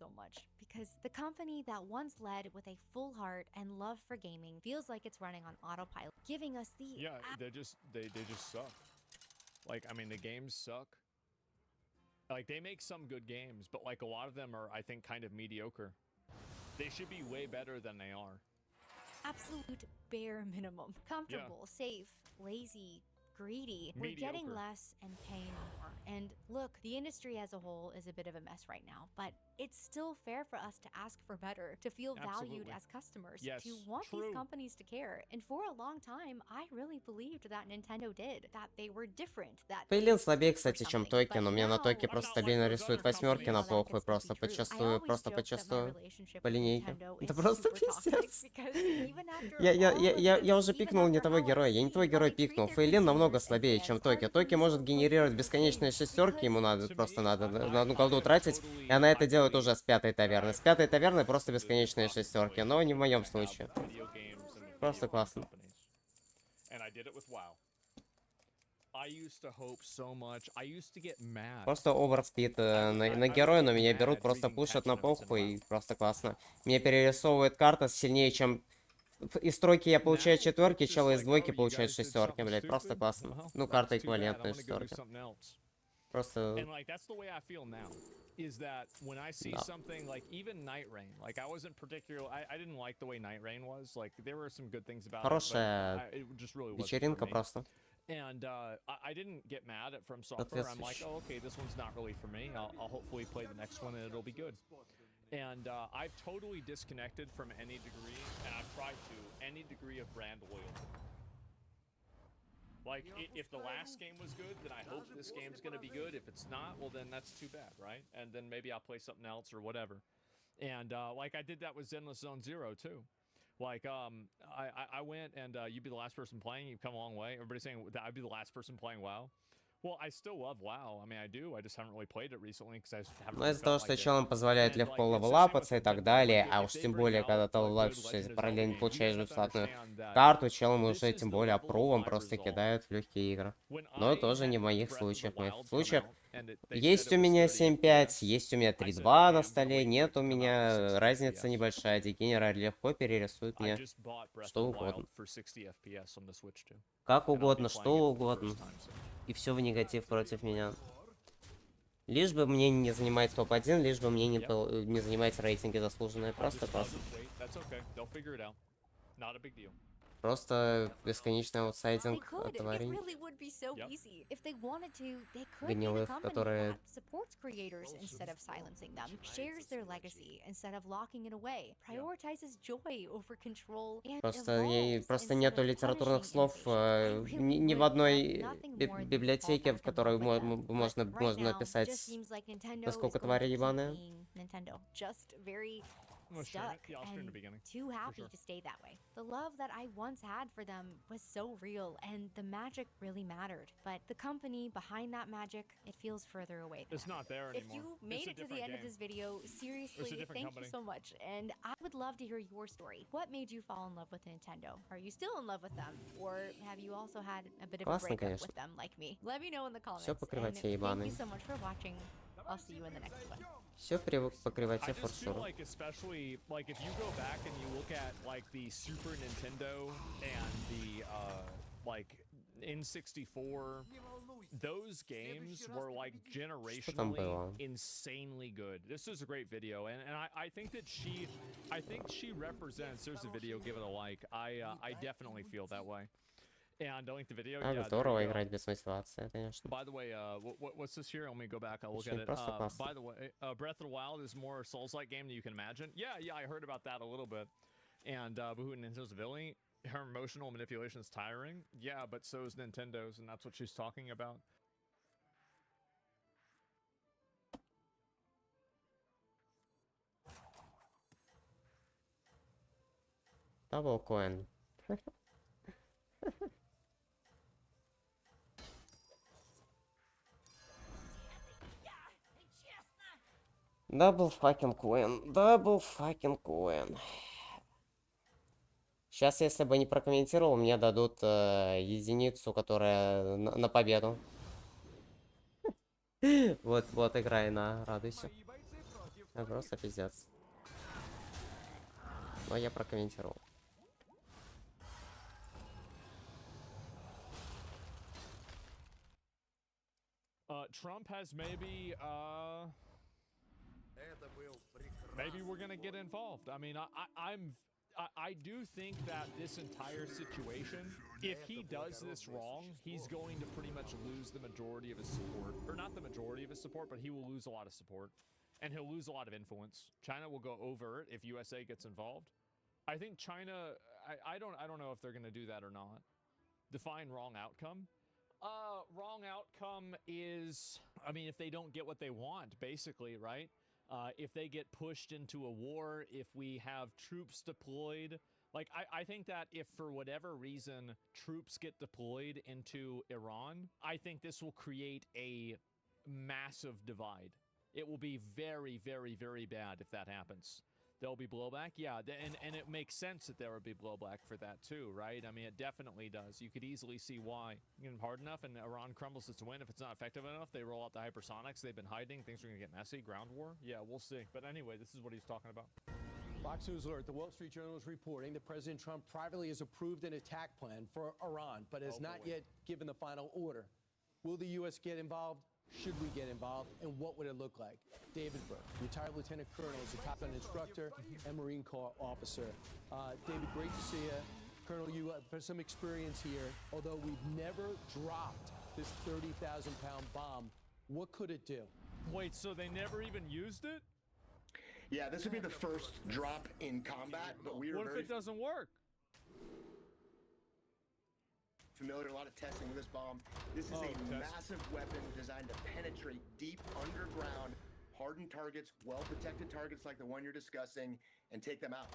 so much because the company that once led with a full heart and love for gaming feels like it's running on autopilot, giving us the they just suck. Like, I mean, the games suck. Like, they make some good games, but like a lot of them are, I think, kind of mediocre. They should be way better than they are. Absolute bare minimum. Comfortable, safe, lazy, greedy. We're getting less and paying more. And look, the industry as a whole is a bit of a mess right now, but it's still fair for us to ask for better, to feel valued as customers, to want these companies to care. And for a long time, I really believed that Nintendo did, that they were different, that Фейлин слабее, кстати, чем Токи, но у меня на Токи просто стабильно рисует восьмерки на похуй, просто почувствую по линейке. Это просто пиздец. Я уже пикнул не того героя, я не твой герой пикнул. Фейлин намного слабее, чем Токи. Токи может генерировать бесконечные шестерки, ему просто надо на одну голду тратить, и она это делает уже с пятой таверны. С пятой таверны просто бесконечные шестерки, но не в моем случае. Просто классно. Просто оверспид на героя, но меня берут, просто пушат на похуй, и просто классно. Меня перерисовывает карта сильнее, чем... Из тройки я получаю четверки, чела из двойки получает шестерки, блять, просто классно. Ну, карта эквивалентная шестерки. Просто... Хорошая вечеринка просто. And I didn't get mad at From Software. I'm like, oh, okay, this one's not really for me. I'll hopefully play the next one and it'll be good. And I've totally disconnected from any degree, and I've tried to, any degree of brand loyalty. Like, if the last game was good, then I hope this game's gonna be good. If it's not, well, then that's too bad, right? And then maybe I'll play something else or whatever. And like, I did that with Zenless Zone Zero, too. Like, I went and you'd be the last person playing, you've come a long way. Everybody's saying that I'd be the last person playing WoW. Well, I still love WoW. I mean, I do. I just haven't really played it recently because I just haven't. Ну, из-за того, что челам позволяет легко левелапаться и так далее, а уж тем более, когда ты левелапишься, параллельно получаешь бесплатную карту, челам уже тем более апрувом просто кидают в легкие игры. Но тоже не в моих случаях. В моих случаях есть у меня 7.5, есть у меня 3.2 на столе, нет у меня разница небольшая. Дегенерат легко перерисует мне что угодно. Как угодно, что угодно. И все в негатив против меня. Лишь бы мне не занимать топ-1, лишь бы мне не занимать рейтинги заслуженные. Просто. Просто бесконечный аутсайдинг тварей. Гнилых, которые... Просто нету литературных слов ни в одной библиотеке, в которой можно написать, насколько твари ебаные. Stuck and too happy to stay that way. The love that I once had for them was so real and the magic really mattered. But the company behind that magic, it feels further away. It's not there anymore. If you made it to the end of this video, seriously, thank you so much. And I would love to hear your story. What made you fall in love with Nintendo? Are you still in love with them? Or have you also had a bit of a breakup with them like me? Let me know in the comments. Все по кривоте Thank ебаный. you so much for watching. I'll see you in the next one. Все по кривоте форсуру. Like, especially, like, if you go back and you look at, like, the Super Nintendo and the, like, N64, those games were, like, generationally insanely good. This is a great video, and I think that she represents, there's a video, give it a like. I definitely feel that way. And I link the video. Здорово играть без мотивации, конечно. By the way, what's this here? Let me go back. I'll look at it. By the way, Breath of the Wild is more Souls-like game than you can imagine. Yeah, I heard about that a little bit. And Nintendo's ability, her emotional manipulation is tiring. Yeah, but so is Nintendo's, and that's what she's talking about. Double coin. Double fucking coin. Double fucking coin. Сейчас, если бы не прокомментировал, мне дадут единицу, которая на победу. Вот, играй на радуйся. Это просто пиздец. Но я прокомментировал. Trump has maybe we're gonna get involved. I mean, I do think that this entire situation, if he does this wrong, he's going to pretty much lose the majority of his support. Or not the majority of his support, but he will lose a lot of support. And he'll lose a lot of influence. China will go over it if USA gets involved. I think China, I don't know if they're gonna do that or not. Define wrong outcome. Wrong outcome is, I mean, if they don't get what they want, basically, right? If they get pushed into a war, if we have troops deployed, like, I think that if for whatever reason troops get deployed into Iran, I think this will create a massive divide. It will be very, very, very bad if that happens. There'll be blowback, yeah, and it makes sense that there would be blowback for that too, right? I mean, it definitely does. You could easily see why. You get them hard enough and Iran crumbles its win. If it's not effective enough, they roll out the hypersonics. They've been hiding. Things are going to get messy. Ground war? Yeah, we'll see. But anyway, this is what he's talking about. Fox News alert. The Wall Street Journal is reporting that President Trump privately has approved an attack plan for Iran, but has not yet given the final order. Will the U.S. get involved? Should we get involved, and what would it look like? David Burke, retired Lieutenant Colonel, is a Top Gun instructor and Marine Corps officer. David, great to see you. Colonel, you have some experience here. Although we've never dropped this 30,000-pound bomb, what could it do? Wait, so they never even used it? Yeah, this would be the first drop in combat, but we are What if it doesn't work? familiar, a lot of testing with this bomb. This is a massive weapon designed to penetrate deep underground, hardened targets, well-protected targets like the one you're discussing, and take them out.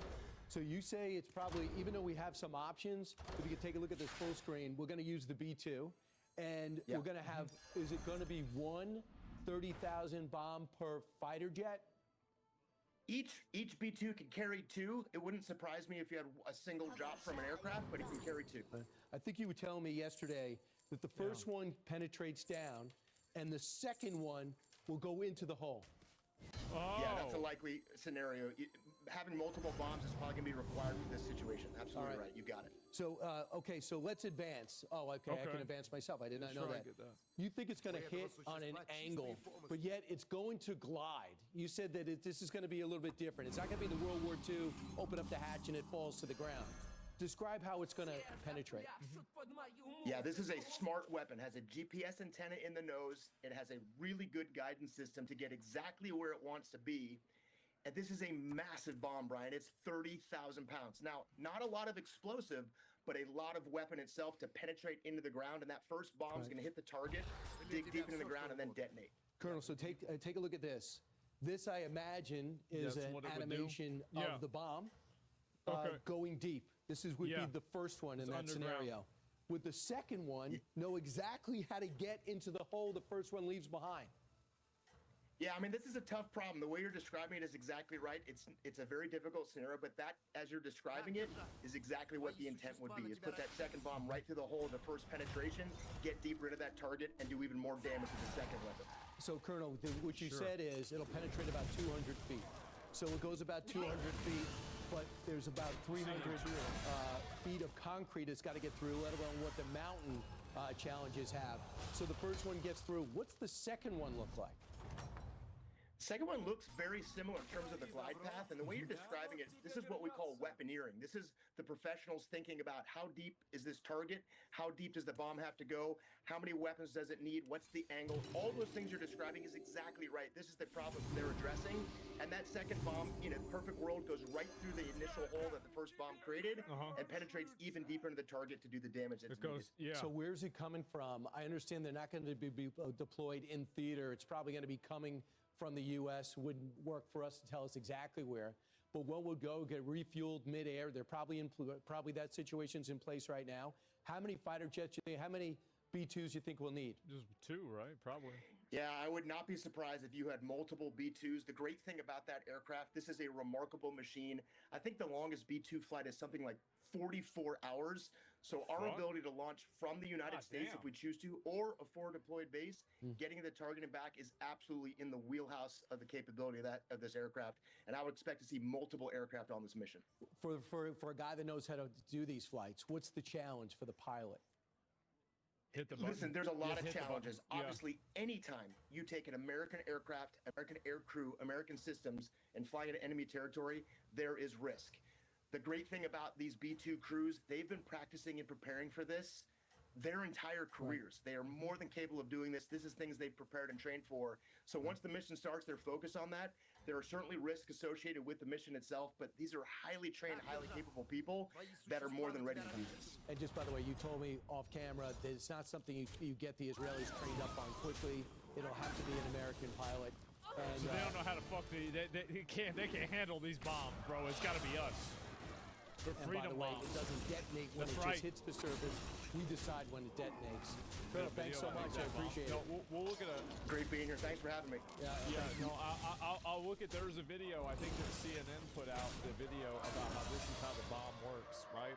So you say it's probably, even though we have some options, if you could take a look at this full screen, we're going to use the B2, and we're going to have, is it going to be one 30,000 bomb per fighter jet? Each B2 can carry 2. It wouldn't surprise me if you had a single drop from an aircraft, but it can carry 2. I think you were telling me yesterday that the first one penetrates down, and the second one will go into the hull. Oh. Yeah, that's a likely scenario. Having multiple bombs is probably going to be required for this situation. Absolutely right. You got it. So, okay, so let's advance. Oh, okay, I can advance myself. I did not know that. You think it's going to hit on an angle, but yet it's going to glide. You said that this is going to be a little bit different. It's not going to be the World War II, open up the hatch and it falls to the ground. Describe how it's going to penetrate. Yeah, this is a smart weapon. Has a GPS antenna in the nose. It has a really good guidance system to get exactly where it wants to be. And this is a massive bomb, Brian. It's 30,000 pounds. Now, not a lot of explosive, but a lot of weapon itself to penetrate into the ground. And that first bomb is going to hit the target, dig deep into the ground, and then detonate. Colonel, so take a look at this. This, I imagine, is an animation of the bomb going deep. This would be the first one in that scenario. With the second one, know exactly how to get into the hole the first one leaves behind. Yeah, I mean, this is a tough problem. The way you're describing it is exactly right. It's a very difficult scenario, but that, as you're describing it, is exactly what the intent would be, is put that second bomb right through the hole of the first penetration, get deeper into that target, and do even more damage with the second weapon. So, Colonel, what you said is it'll penetrate about 200 feet. So it goes about 200 feet, but there's about 300 feet of concrete it's got to get through, let alone what the mountain challenges have. So the first one gets through. What's the second one look like? Second one looks very similar in terms of the glide path, and the way you're describing it, this is what we call weaponeering. This is the professionals thinking about how deep is this target, how deep does the bomb have to go, how many weapons does it need, what's the angle. All those things you're describing is exactly right. This is the problem they're addressing, and that second bomb, in a perfect world, goes right through the initial hole that the first bomb created and penetrates even deeper into the target to do the damage that's needed. So where's it coming from? I understand they're not going to be deployed in theater. It's probably going to be coming from the U.S. Wouldn't work for us to tell us exactly where, but one would go get refueled midair. They're probably that situation's in place right now. How many fighter jets? How many B2s you think we'll need? Just 2, right? Probably. Yeah, I would not be surprised if you had multiple B2s. The great thing about that aircraft, this is a remarkable machine. I think the longest B2 flight is something like 44 hours. So our ability to launch from the United States, if we choose to, or a forward deployed base, getting to the target and back is absolutely in the wheelhouse of the capability of this aircraft. And I would expect to see multiple aircraft on this mission. For a guy that knows how to do these flights, what's the challenge for the pilot? Hit the button. Listen, there's a lot of Hit the button. challenges. Obviously, anytime you take an American aircraft, American air crew, American systems, and fly into enemy territory, there is risk. The great thing about these B2 crews, they've been practicing and preparing for this their entire careers. They are more than capable of doing this. This is things they've prepared and trained for. So once the mission starts, they're focused on that. There are certainly risks associated with the mission itself, but these are highly trained, highly capable people that are more than ready to do this. And just by the way, you told me off camera that it's not something you get the Israelis trained up on quickly. It'll have to be an American pilot. And, so they don't know how to fuck they can't handle these bombs, bro. It's got to be us. For freedom by the way, bombs. it doesn't detonate when it just hits the surface. We decide when it detonates. Phil, thanks so much. I appreciate it. We'll look at a... Great being here. Thanks for having me. I'll look at... There's a video, I think that CNN put out the video about how this is how the bomb works, right?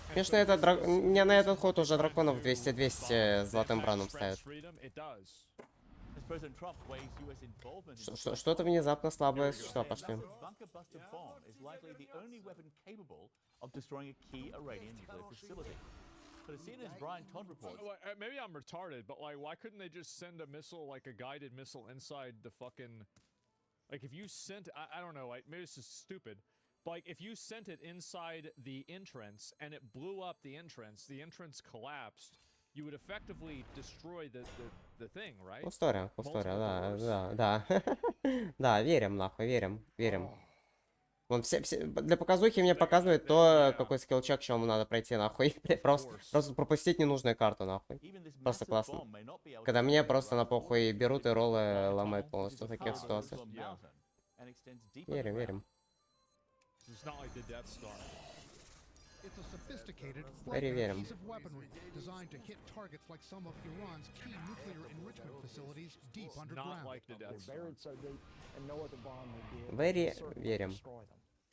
Конечно, это не на этот ход уже драконов 200-200 золотым браном ставят. Что-то внезапно слабое существа пошли. But as seen as Brian Todd reports, maybe I'm retarded, but like, why couldn't they just send a missile, like a guided missile, inside the fucking? Like, if you sent, I don't know, like maybe this is stupid, but like if you sent it inside the entrance and it blew up the entrance collapsed, you would effectively destroy the thing, right? Пусторя, да. Да, верим, нахуй, верим. Вон все, для показухи мне показывает то, какой скиллчек, чем надо пройти, нахуй. Просто пропустить ненужную карту, нахуй. Просто классно. Когда мне просто на похуй берут и роллы ломают полностью в таких ситуациях. Верим. It's a sophisticated Верим. piece of weaponry designed to hit targets like some of Iran's key nuclear enrichment facilities deep underground. Верим.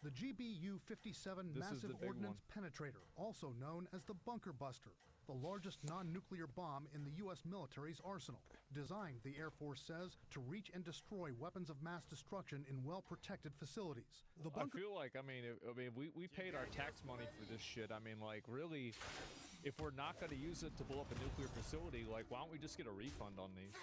The GBU-57 Massive Ordnance Penetrator, also known as the Bunker Buster, the largest non-nuclear bomb in the U.S. military's arsenal, designed, the Air Force says, to reach and destroy weapons of mass destruction in well-protected facilities. The bunker... I feel like, I mean, we paid our tax money for this shit. I mean, like, really, if we're not going to use it to blow up a nuclear facility, like, why don't we just get a refund on these?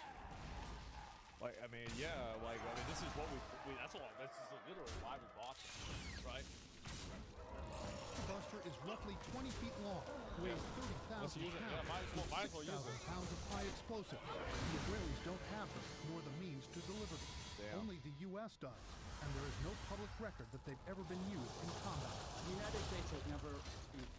Like, I mean, yeah, like, I mean, this is what that's literally why we bought them, right? The Buster is roughly 20 feet long, weighs 30,000 pounds, might as well use 6,000 pounds of high explosive. The Israelis don't have them, nor the means to deliver them. Damn. Only the U.S. does, and there is no public record that they've ever been used in combat. The United States has never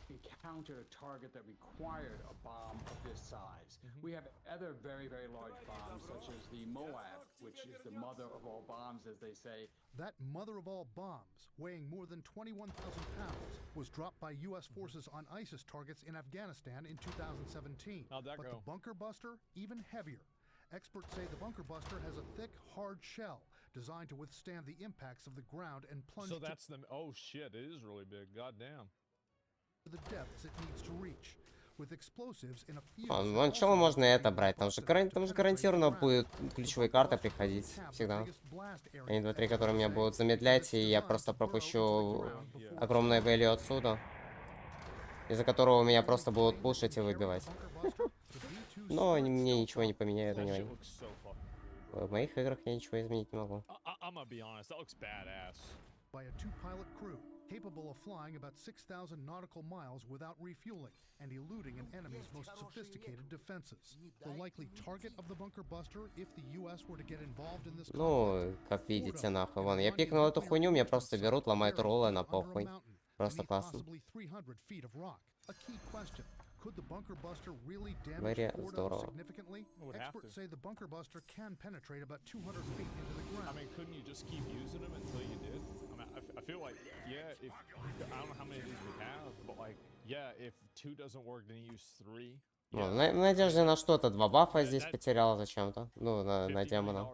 encountered a target that required a bomb of this size. We have other very, very large bombs, such as the Moab, which is the mother of all bombs, as they say. That mother of all bombs, weighing more than 21,000 pounds, was dropped by U.S. forces on ISIS targets in Afghanistan in 2017. How'd that but go? The Bunker Buster, even heavier. Experts say the Bunker Buster has a thick, hard shell designed to withstand the impacts of the ground and plunge So that's the... Oh, shit, it is really big. Goddamn. to the depths it needs to reach. With explosives in a fuse Вон челу можно это брать. Там же гарантированно будут ключевые карты приходить. Всегда. Они 2-3, которые меня будут замедлять, и я просто пропущу огромное value отсюда. Из-за которого меня просто будут пушить и выбивать. Но мне ничего не поменяют, anyway. В моих играх я ничего изменить не могу. By a two-pilot crew, capable of flying about 6,000 nautical miles without refueling and eluding an enemy's most sophisticated defenses. The likely target of the Bunker Buster, if the U.S. were to get involved in this conflict, Ну, как видите, нахуй. Вон, я пикнул эту хуйню, меня просто берут, ломают роллы на похуй. Просто классно. Could the Bunker Buster really damage Very Horrendous здорово. significantly? Experts say the Bunker Buster can penetrate about 200 feet into the ground. I mean, couldn't you just keep using them until you did? I mean, I feel like, yeah, if I don't know how many of these we have, but like, yeah, if 2 doesn't work, then you use 3. Ну, надежде на что-то. 2 бафа здесь потерял зачем-то. Ну, на демона.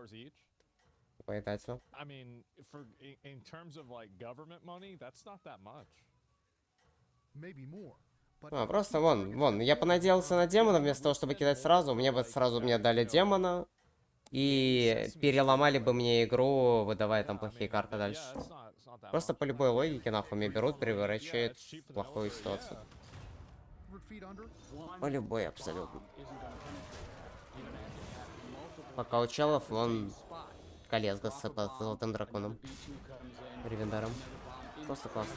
Поедатель. I mean, in terms of like government money, that's not that much. Maybe more. Просто вон, я понадеялся на демона, вместо того, чтобы кидать сразу, мне дали демона, и переломали бы мне игру, выдавая там плохие карты дальше. Просто по любой логике, нахуй, меня берут, превращают в плохую ситуацию. По любой абсолютно. Пока у челов, вон, колес с золотым драконом. Ревендаром. Просто классно.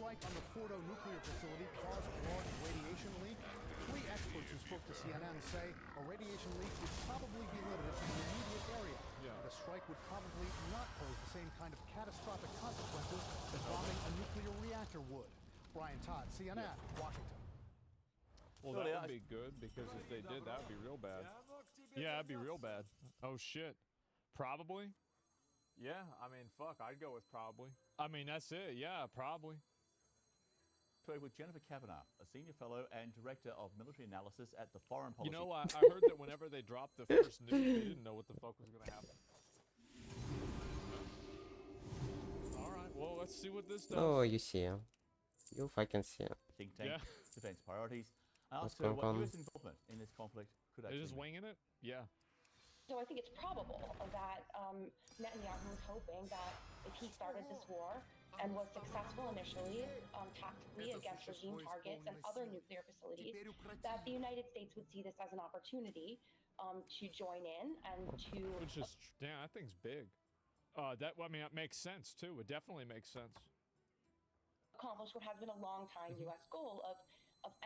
On the Fordo nuclear facility caused a large radiation leak. 3 experts who spoke to CNN say a radiation leak would probably be limited to the immediate area. The strike would probably not pose the same kind of catastrophic consequences that bombing a nuclear reactor would. Brian Todd, CNN, Washington. Well, that would be good, because if they did, that would be real bad. Yeah, that'd be real bad. Oh, shit. Probably? Yeah, I mean, fuck, I'd go with probably. I mean, that's it. Yeah, probably. With Jennifer Kavanagh, a senior fellow and director of military analysis at the Foreign Policy. You know, I heard that whenever they dropped the first nuke, they didn't know what the fuck was going to happen. All right, well, let's see what this does. Oh, you see. You fucking see. Think tank, defense priorities. What's Asked her going what on? U.S. involvement in this conflict could They're actually just mean. winging it? Yeah. So I think it's probable that Netanyahu was hoping that if he started this war and was successful initially tactically against regime targets and other nuclear facilities, that the United States would see this as an opportunity to join in and to Which is, yeah, that thing's big. I mean, that makes sense, too. It definitely makes sense. accomplish what has been a long-time U.S. goal of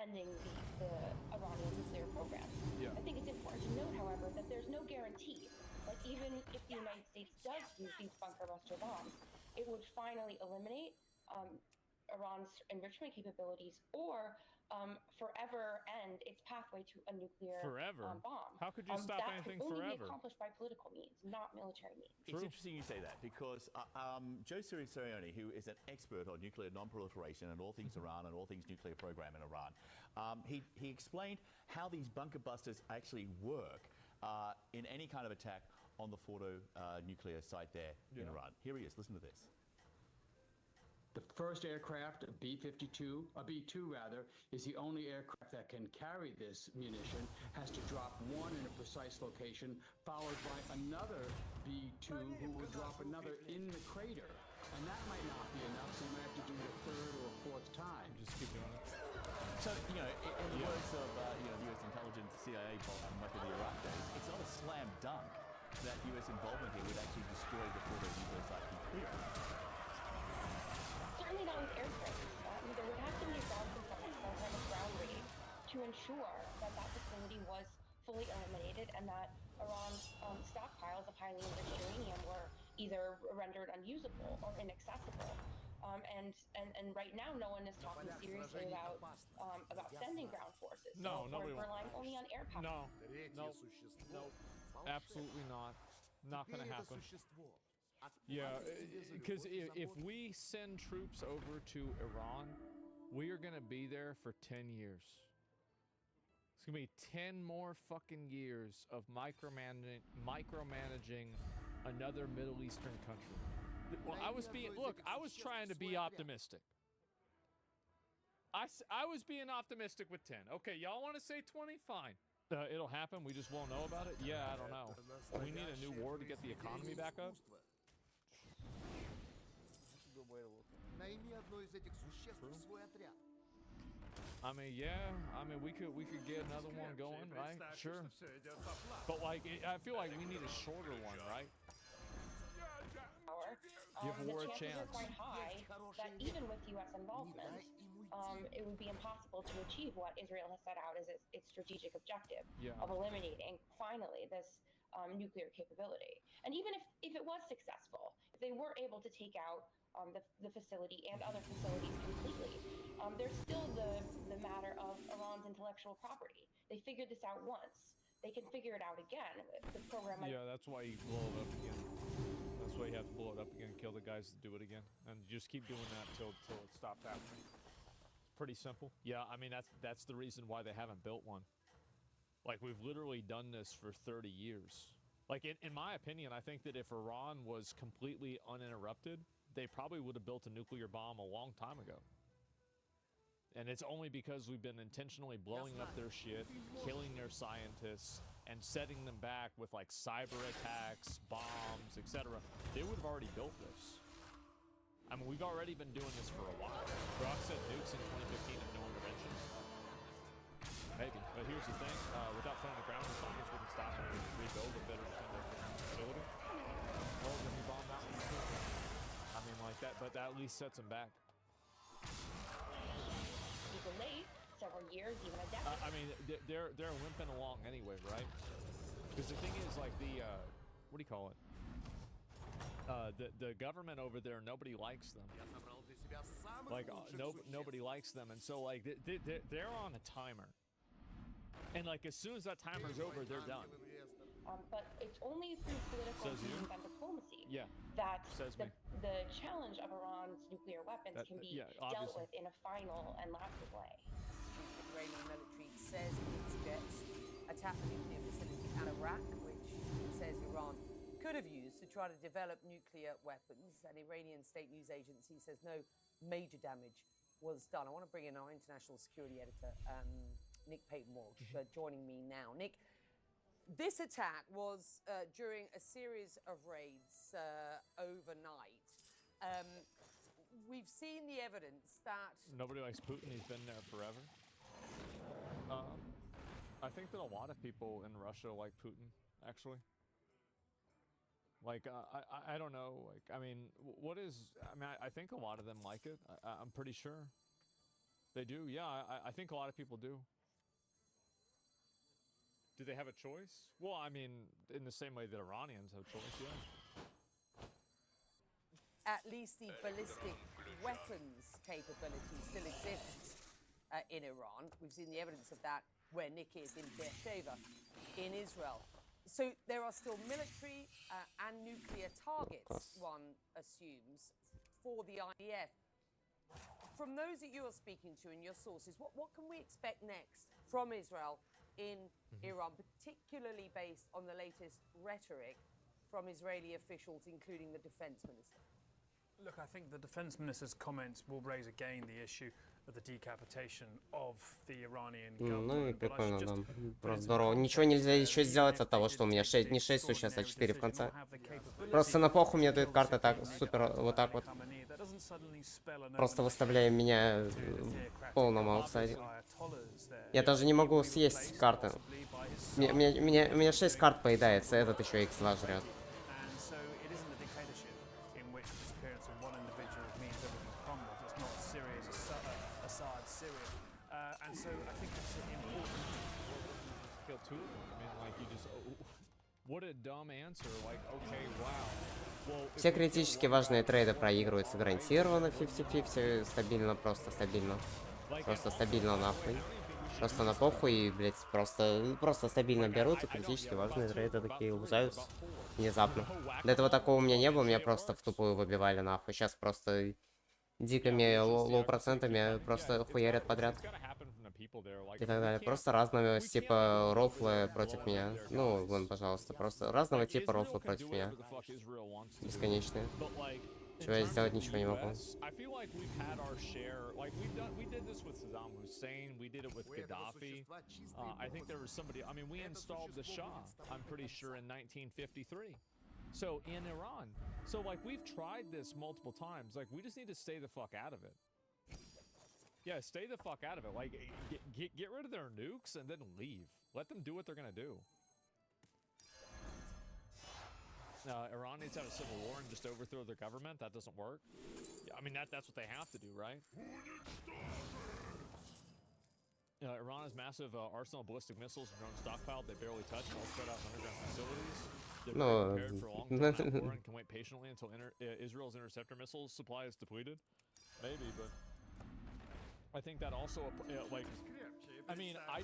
ending the Iranian nuclear program. Yeah. I think it's important to note, however, that there's no guarantee. Like, even if the United States does use these bunker buster bombs, it would finally eliminate Iran's enrichment capabilities or forever end its pathway to a nuclear bomb. How could you stop anything that could only forever? be accomplished by political means, not military means. It's interesting you say that, because Joe Siriglione, who is an expert on nuclear non-proliferation and all things Iran and all things nuclear program in Iran, he explained how these bunker busters actually work in any kind of attack on the Fordo nuclear site there in Iran. Here he is. Listen to this. The first aircraft, a B-52, a B-2 rather, is the only aircraft that can carry this munition, has to drop one in a precise location, followed by another B-2 who will drop another in the crater. And that might not be enough, so you might have to do it a third or a fourth time. Just keep doing it. So, you know, in the words of U.S. intelligence, CIA back in the Iraq days, it's not a slam dunk that U.S. involvement here would actually destroy the Fordo nuclear site completely. Certainly not with airframes. There would have to be a ground component, some kind of ground raid, to ensure that that facility was fully eliminated and that Iran's stockpiles of highly enriched uranium were either rendered unusable or inaccessible. And right now, no one is talking seriously about sending ground forces. No, nobody We're relying only on air power. No, absolutely not. Not gonna happen. Yeah, because if we send troops over to Iran, we are gonna be there for 10 years. It's gonna be 10 more fucking years of micromanaging another Middle Eastern country. Well, I was trying to be optimistic. I was being optimistic with 10. Okay, y'all want to say 20? Fine. It'll happen. We just won't know about it. Yeah, I don't know. We need a new war to get the economy back up. I mean, yeah. I mean, we could get another one going, right? Sure. But like, I feel like we need a shorter one, right? Give war a The chances chance. are quite high that even with U.S. involvement, it would be impossible to achieve what Israel has set out as its strategic objective of eliminating, finally, this nuclear capability. And even if it was successful, if they were able to take out the facility and other facilities completely, there's still the matter of Iran's intellectual property. They figured this out once. They can figure it out again. The program might That's why you blow it up again. That's why you have to blow it up again, kill the guys that do it again, and just keep doing that till it stops happening. Pretty simple. Yeah, I mean, that's the reason why they haven't built one. Like, we've literally done this for 30 years. Like, in my opinion, I think that if Iran was completely uninterrupted, they probably would have built a nuclear bomb a long time ago. And it's only because we've been intentionally blowing up their shit, killing their scientists, and setting them back with, like, cyber attacks, bombs, etc. They would have already built this. I mean, we've already been doing this for a while. Brock said nukes in 2015 and no intervention. Maybe, but here's the thing. Without playing the ground, the science wouldn't stop them to rebuild a better defender facility. Well, then you bomb that one too. I mean, like that, but that at least sets them back. Delayed several years, even a decade. I mean, they're limping along anyway, right? Because the thing is, like, the what do you call it? The government over there, nobody likes them. Like, nobody likes them, and so, like, they're on a timer. And, like, as soon as that timer's over, they're done. But it's only through political means and diplomacy that the challenge of Iran's nuclear weapons can be dealt with in a final and lasting way. The Iranian military says its jets attacked the nuclear facility in Iraq, which it says Iran could have used to try to develop nuclear weapons. An Iranian state news agency says no major damage was done. I want to bring in our international security editor, Nick Payton-Walsh, joining me now. Nick, this attack was during a series of raids overnight. We've seen the evidence that... Nobody likes Putin. He's been there forever. I think that a lot of people in Russia like Putin, actually. Like, I don't know. Like, I mean, what is... I mean, I think a lot of them like it. I'm pretty sure. They do, yeah. I think a lot of people do. Do they have a choice? Well, I mean, in the same way that Iranians have a choice, yeah. At least the ballistic weapons capability still exists in Iran. We've seen the evidence of that where Nick is in Beersheba in Israel. So there are still military and nuclear targets, one assumes, for the IDF. From those that you are speaking to and your sources, what can we expect next from Israel in Iran, particularly based on the latest rhetoric from Israeli officials, including the defense minister? Look, I think the defense minister's comments will raise again the issue of the decapitation of the Iranian government. Ну и прикольно, да. Просто здорово. Ничего нельзя еще сделать от того, что у меня 6, не 6 сейчас, а 4 в конце. Просто на похуй мне дают карты так, супер, вот так вот. Просто выставляем меня в полном аутсайде. Я даже не могу съесть карты. У меня 6 карт поедается, этот еще X2 жрет. So I think it's important. Kill two of them. I mean, like, you just... what a dumb answer. Like, okay, wow. Well, все критически важные трейды проигрываются гарантированно, 50-50, стабильно, просто стабильно. Просто стабильно нахуй. Просто на похуй, блять, просто стабильно берут, и критически важные трейды такие лузаются внезапно. До этого такого у меня не было, меня просто в тупую выбивали нахуй. Сейчас просто дикими лоу-процентами просто хуярят подряд. И так далее. Просто разного типа рофлы против меня. Ну, вон, пожалуйста, просто разного типа рофлы против меня. Бесконечные. Чего я сделать ничего не могу. So in Iran, so like we've tried this multiple times. Like we just need to stay the fuck out of it. Yeah, stay the fuck out of it. Like, get rid of their nukes and then leave. Let them do what they're gonna do. Iran needs to have a civil war and just overthrow their government. That doesn't work. Yeah, I mean, that's what they have to do, right? Iran has massive arsenal of ballistic missiles and drones stockpiled. They barely touch, all spread out in underground facilities. They're prepared for a long-term war and can wait patiently until Israel's interceptor missiles supply is depleted. Maybe, but I think that also, like, I mean, I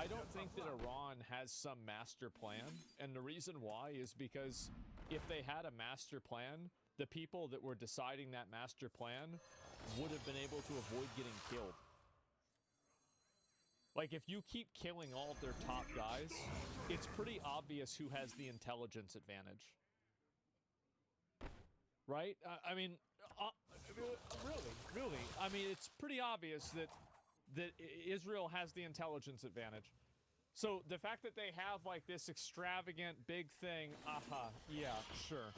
don't think that Iran has some master plan, and the reason why is because if they had a master plan, the people that were deciding that master plan would have been able to avoid getting killed. Like, if you keep killing all of their top guys, it's pretty obvious who has the intelligence advantage. Right? I mean, really. I mean, it's pretty obvious that Israel has the intelligence advantage. So the fact that they have, like, this extravagant big thing, yeah, sure.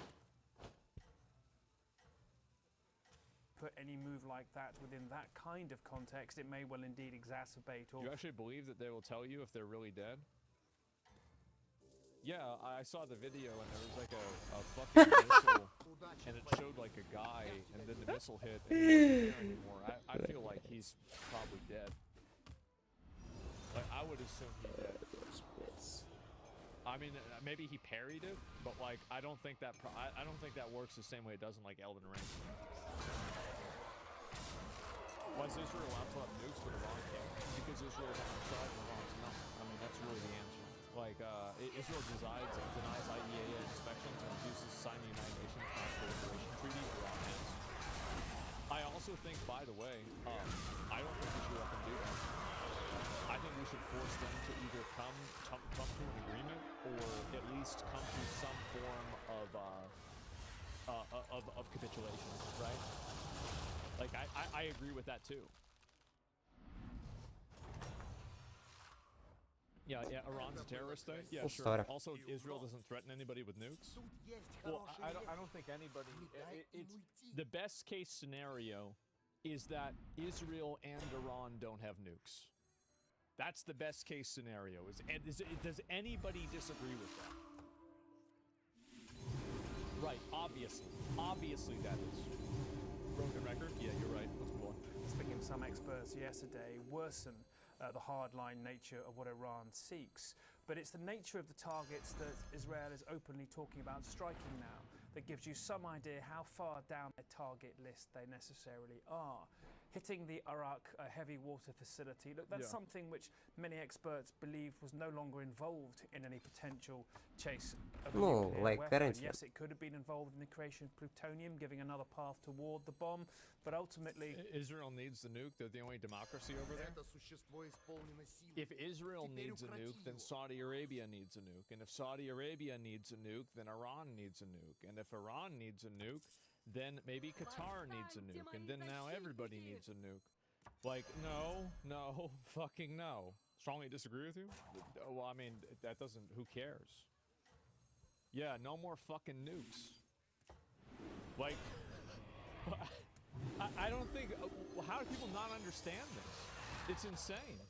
Put any move like that within that kind of context, it may well indeed exacerbate or... Do you actually believe that they will tell you if they're really dead? Yeah, I saw the video and there was like a fucking missile and it showed like a guy and then the missile hit and he wasn't there anymore. I feel like he's probably dead. Like, I would assume he's dead. I mean, maybe he parried it, but like, I don't think that works the same way it does in like Elden Ring. Was Israel allowed to have nukes but Iran can't? Because Israel's on our side and Iran's not. I mean, that's really the answer. Like, Israel denies IEAA inspections and refuses to sign the United Nations Non-Proliferation Treaty. Iran has. I also think, by the way, I don't think we should let them do that. I think we should force them to either come to an agreement or at least come to some form of capitulation, right? Like, I agree with that too. Yeah, Iran's a terrorist state? Yeah, sure. Also, Israel doesn't threaten anybody with nukes? Well, I don't think anybody... It's the best case scenario is that Israel and Iran don't have nukes. That's the best case scenario. Does anybody disagree with that? Right, obviously. Obviously that is. Broken record? Yeah, you're right. Let's move on. Speaking of some experts yesterday, worsen the hardline nature of what Iran seeks. But it's the nature of the targets that Israel is openly talking about striking now that gives you some idea how far down their target list they necessarily are. Hitting the Arak heavy water facility, look, that's something which many experts believe was no longer involved in any potential chase of a nuclear weapon. Yes, it could have been involved in the creation of plutonium, giving another path toward the bomb, but ultimately... Israel needs the nuke. They're the only democracy over there. If Israel needs a nuke, then Saudi Arabia needs a nuke. And if Saudi Arabia needs a nuke, then Iran needs a nuke. And if Iran needs a nuke, then maybe Qatar needs a nuke, and then now everybody needs a nuke. Like, no, fucking no. Strongly disagree with you? Well, I mean, that doesn't, who cares? Yeah, no more fucking nukes. Like, I don't think, how do people not understand this? It's insane.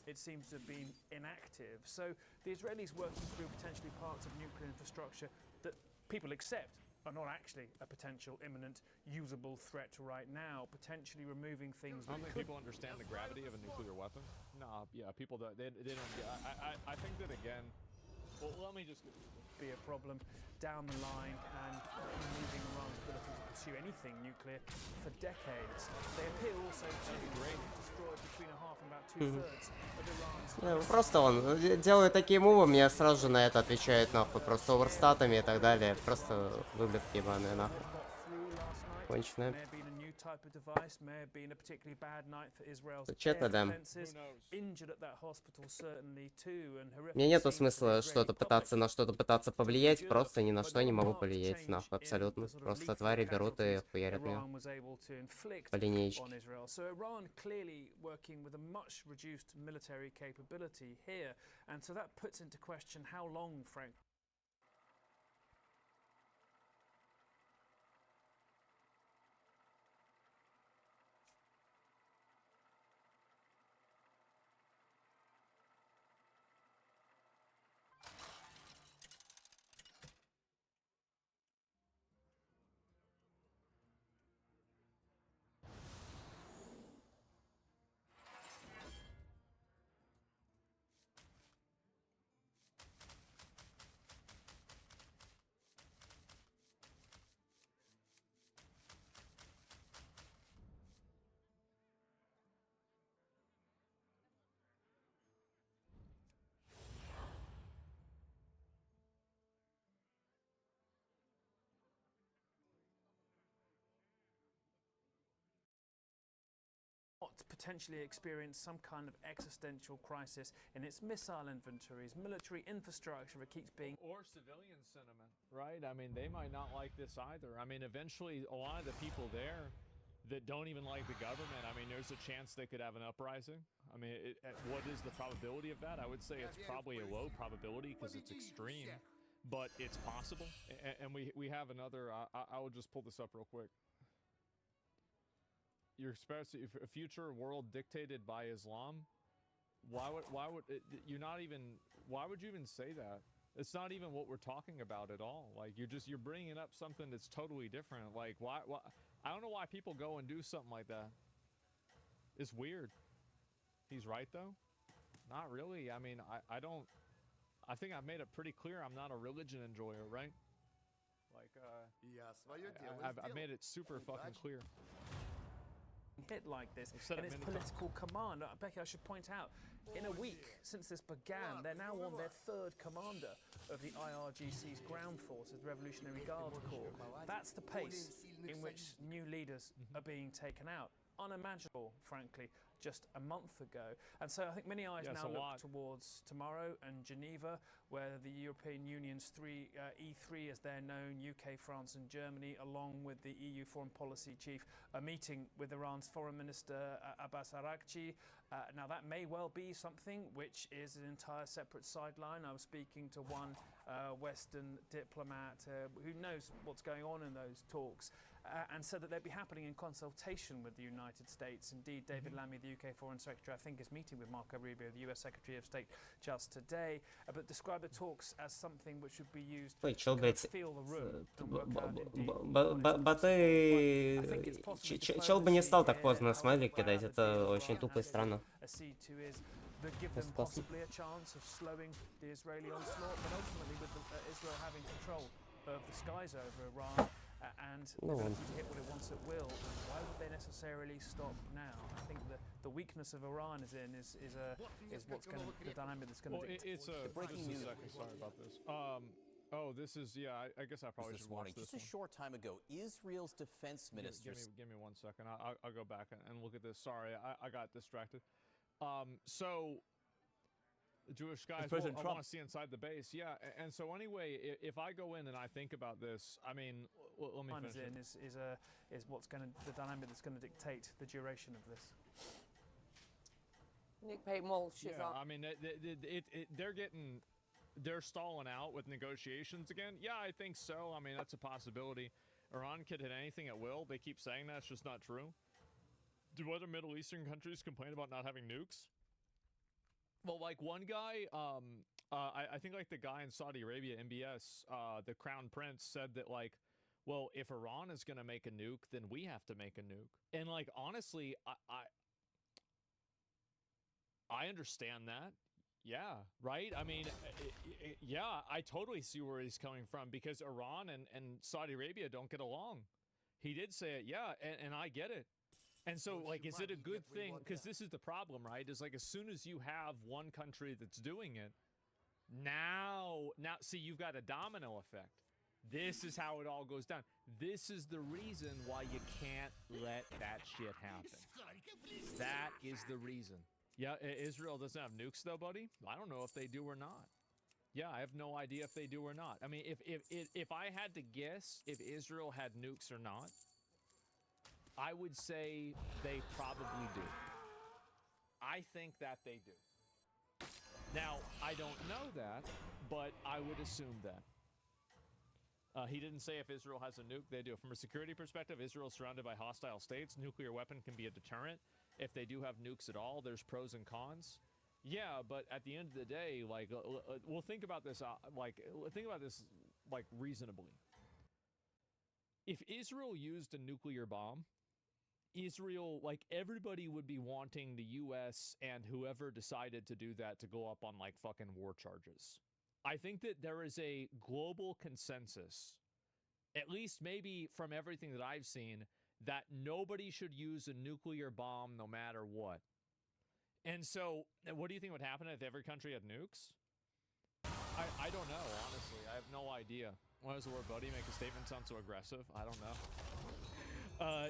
It seems to have been inactive. So the Israelis working through potentially parts of nuclear infrastructure that people accept are not actually a potential imminent usable threat right now, potentially removing things. I don't think people understand the gravity of a nuclear weapon. No, yeah, people don't, they don't get, I think that again, well, let me just be a problem down the line and moving Iran's ability to pursue anything nuclear for decades. They appear also to destroy between a half and about 2/3 of Iran's... Просто он делает такие мувы, мне сразу же на это отвечает нахуй, просто оверстатами и так далее. Просто выблядки ебаные нахуй. Конченые. Честно, да. Мне нету смысла что-то пытаться, на что-то пытаться повлиять, просто ни на что не могу повлиять, нахуй, абсолютно. Просто твари берут и хуярят меня по линеечке. potentially experience some kind of existential crisis in its missile inventories, military infrastructure that keeps being... Or civilian sentiment, right? I mean, they might not like this either. I mean, eventually, a lot of the people there that don't even like the government, I mean, there's a chance they could have an uprising. I mean, what is the probability of that? I would say it's probably a low probability because it's extreme, but it's possible. And we have another, I will just pull this up real quick. You're expecting a future world dictated by Islam? Why would you even say that? It's not even what we're talking about at all. Like, you're bringing up something that's totally different. Like, why I don't know why people go and do something like that. It's weird. He's right though? Not really. I mean, I think I've made it pretty clear I'm not a religion enjoyer, right? Like, I've made it super fucking clear. Hit like this, and its political command. Becky, I should point out, in a week since this began, they're now on their third commander of the IRGC's ground forces, the Revolutionary Guard Corps. That's the pace in which new leaders are being taken out. Unimaginable, frankly, just a month ago. And so I think many eyes now look towards tomorrow and Geneva, where the European Union's E3, as they're known, UK, France and Germany, along with the EU Foreign Policy Chief, are meeting with Iran's Foreign Minister Abbas Araghchi. Now that may well be something which is an entire separate sideline. I was speaking to one Western diplomat who knows what's going on in those talks, and said that they'd be happening in consultation with the United States. Indeed, David Lammy, the UK Foreign Secretary, I think is meeting with Marco Rubio, the US Secretary of State, just today, but described the talks as something which should be used to feel the room. Чел бы не стал так поздно смайлик кидать, это очень тупо и странно. That give them possibly a chance of slowing the Israeli onslaught, but ultimately with Israel having control of the skies over Iran and the ability to hit what it wants at will, why would they necessarily stop now? I think the weakness of Iran is what's going to the dynamic that's going to It's a breaking news. Sorry about this. Oh, this is, yeah, I guess I probably should watch this. Just a short time ago, Israel's defense minister... Give me 1 second. I'll go back and look at this. Sorry, I got distracted. So, the Jewish guys, I want to see inside the base. Yeah, and so anyway, if I go in and I think about this, I mean, let me finish. Is what's going to, the dynamic that's going to dictate the duration of this. Nick Payton, yeah, I mean, they're stalling out with negotiations again. Yeah, I think so. I mean, that's a possibility. Iran could hit anything at will. They keep saying that. It's just not true. Do other Middle Eastern countries complain about not having nukes? Well, like one guy, I think like the guy in Saudi Arabia, MBS, the Crown Prince said that like, well, if Iran is going to make a nuke, then we have to make a nuke. And like, honestly, I understand that. Yeah, right? I mean, yeah, I totally see where he's coming from because Iran and Saudi Arabia don't get along. He did say it, yeah, and I get it. And so, like, is it a good thing? Because this is the problem, right? Is like as soon as you have one country that's doing it, now, see, you've got a domino effect. This is how it all goes down. This is the reason why you can't let that shit happen. That is the reason. Yeah, Israel doesn't have nukes, though, buddy. I don't know if they do or not. Yeah, I have no idea if they do or not. I mean, if I had to guess if Israel had nukes or not, I would say they probably do. I think that they do. Now, I don't know that, but I would assume that. He didn't say if Israel has a nuke, they do. From a security perspective, Israel is surrounded by hostile states. Nuclear weapon can be a deterrent. If they do have nukes at all, there's pros and cons. Yeah, but at the end of the day, like, we'll think about this, reasonably. If Israel used a nuclear bomb, Israel, like, everybody would be wanting the U.S. and whoever decided to do that to go up on, like, fucking war charges. I think that there is a global consensus, at least maybe from everything that I've seen, that nobody should use a nuclear bomb no matter what. And so, what do you think would happen if every country had nukes? I don't know, honestly. I have no idea. Why does the word buddy make a statement sound so aggressive? I don't know.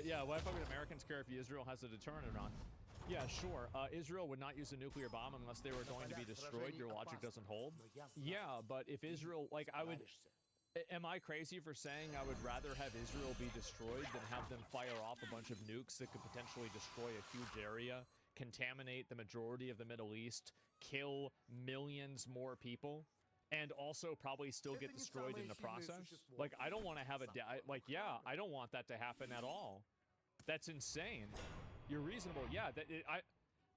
Yeah, why fuck would Americans care if Israel has a deterrent or not? Yeah, sure. Israel would not use a nuclear bomb unless they were going to be destroyed. Your logic doesn't hold. Yeah, but if Israel, like, am I crazy for saying I would rather have Israel be destroyed than have them fire off a bunch of nukes that could potentially destroy a huge area, contaminate the majority of the Middle East, kill millions more people, and also probably still get destroyed in the process? Like, I don't want to have I don't want that to happen at all. That's insane. You're reasonable. Yeah,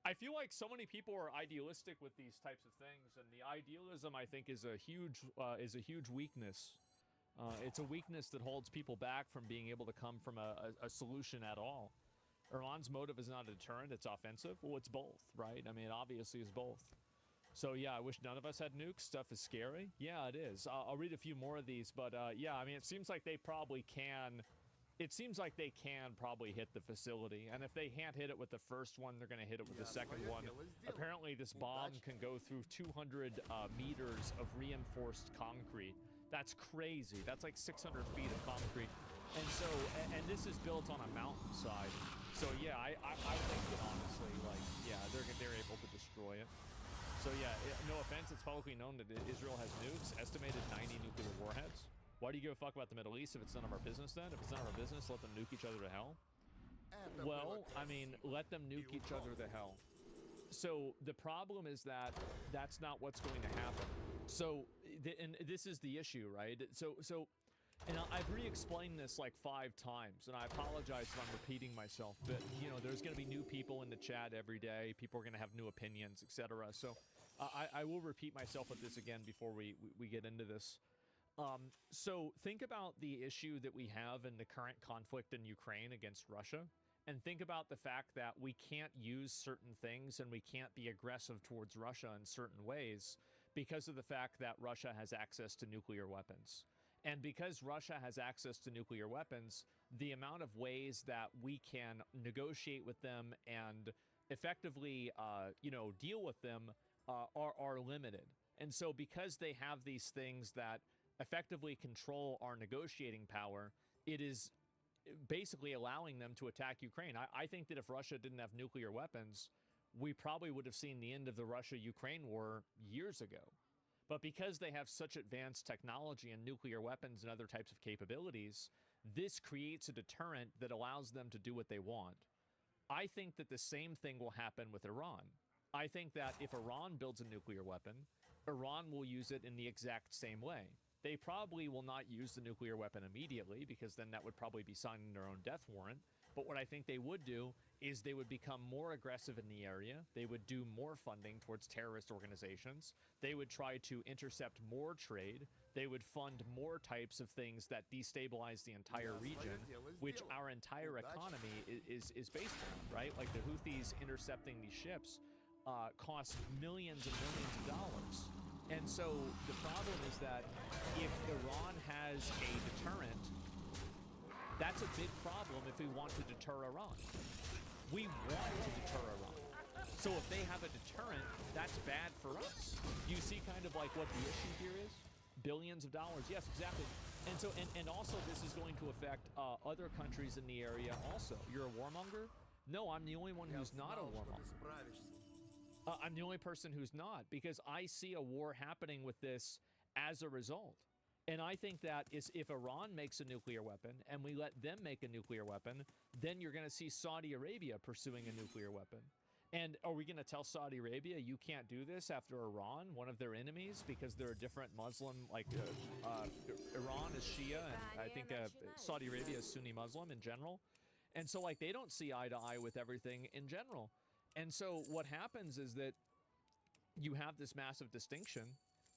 I feel like so many people are idealistic with these types of things, and the idealism, I think, is a huge weakness. It's a weakness that holds people back from being able to come from a solution at all. Iran's motive is not a deterrent, it's offensive. Well, it's both, right? I mean, obviously it's both. So yeah, I wish none of us had nukes. Stuff is scary. Yeah, it is. I'll read a few more of these, but yeah, I mean, it seems like they probably can. It seems like they can probably hit the facility, and if they can't hit it with the first one, they're going to hit it with the second one. Apparently, this bomb can go through 200 meters of reinforced concrete. That's crazy. That's like 600 feet of concrete. And so, and this is built on a mountainside. So yeah, I think that honestly, like, yeah, they're able to destroy it. So yeah, no offense, it's publicly known that Israel has nukes, estimated 90 nuclear warheads. Why do you give a fuck about the Middle East if it's none of our business then? If it's none of our business, let them nuke each other to hell? Well, I mean, let them nuke each other to hell. So the problem is that that's not what's going to happen. So, and this is the issue, right? So, and I've re-explained this like 5 times, and I apologize if I'm repeating myself, but, you know, there's going to be new people in the chat every day. People are going to have new opinions, etc. So I will repeat myself with this again before we get into this. So think about the issue that we have in the current conflict in Ukraine against Russia, and think about the fact that we can't use certain things and we can't be aggressive towards Russia in certain ways because of the fact that Russia has access to nuclear weapons. And because Russia has access to nuclear weapons, the amount of ways that we can negotiate with them and effectively, you know, deal with them are limited. And so because they have these things that effectively control our negotiating power, it is basically allowing them to attack Ukraine. I think that if Russia didn't have nuclear weapons, we probably would have seen the end of the Russia-Ukraine war years ago. But because they have such advanced technology and nuclear weapons and other types of capabilities, this creates a deterrent that allows them to do what they want. I think that the same thing will happen with Iran. I think that if Iran builds a nuclear weapon, Iran will use it in the exact same way. They probably will not use the nuclear weapon immediately, because then that would probably be signing their own death warrant. But what I think they would do is they would become more aggressive in the area. They would do more funding towards terrorist organizations. They would try to intercept more trade. They would fund more types of things that destabilize the entire region, which our entire economy is based on, right? Like the Houthis intercepting these ships cost millions and millions of dollars. And so the problem is that if Iran has a deterrent, that's a big problem if we want to deter Iran. We want to deter Iran. So if they have a deterrent, that's bad for us. You see kind of like what the issue here is? Billions of dollars. Yes, exactly. And so, and also this is going to affect other countries in the area also. You're a warmonger? No, I'm the only one who's not a warmonger. I'm the only person who's not, because I see a war happening with this as a result. And I think that if Iran makes a nuclear weapon and we let them make a nuclear weapon, then you're going to see Saudi Arabia pursuing a nuclear weapon. And are we going to tell Saudi Arabia, you can't do this after Iran, one of their enemies, because they're a different Muslim, like Iran is Shia, and I think Saudi Arabia is Sunni Muslim in general. And so like they don't see eye to eye with everything in general. And so what happens is that you have this massive distinction,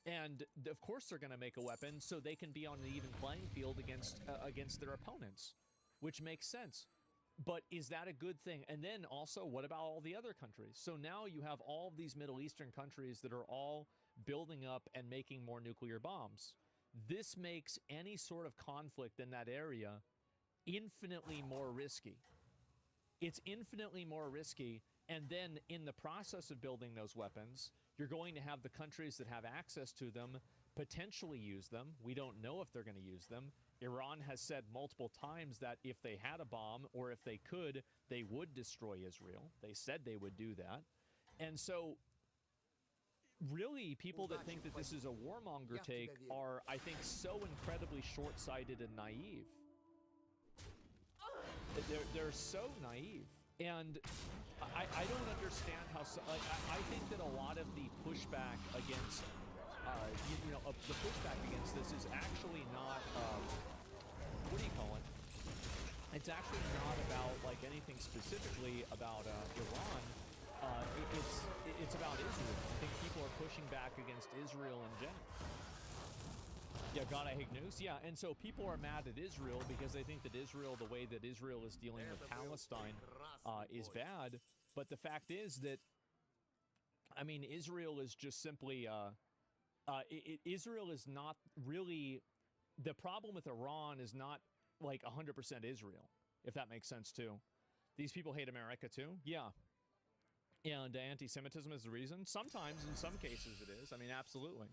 and of course they're going to make a weapon so they can be on an even playing field against their opponents, which makes sense. But is that a good thing? And then also, what about all the other countries? So now you have all of these Middle Eastern countries that are all building up and making more nuclear bombs. This makes any sort of conflict in that area infinitely more risky. It's infinitely more risky. And then in the process of building those weapons, you're going to have the countries that have access to them potentially use them. We don't know if they're going to use them. Iran has said multiple times that if they had a bomb or if they could, they would destroy Israel. They said they would do that. And so really, people that think that this is a warmonger take are, I think, so incredibly short-sighted and naive. They're so naive. And I don't understand how... I think that a lot of the pushback against... the pushback against this is actually not... what do you call it? It's actually not about, like, anything specifically about Iran. It's about Israel. I think people are pushing back against Israel in general. Yeah, God, I hate news. Yeah, and so people are mad at Israel because they think that Israel, the way that Israel is dealing with Palestine, is bad. But the fact is that, I mean, Israel is just simply, Israel is not really, the problem with Iran is not like 100% Israel, if that makes sense too. These people hate America too? Yeah. And anti-Semitism is the reason? Sometimes, in some cases it is. I mean, absolutely.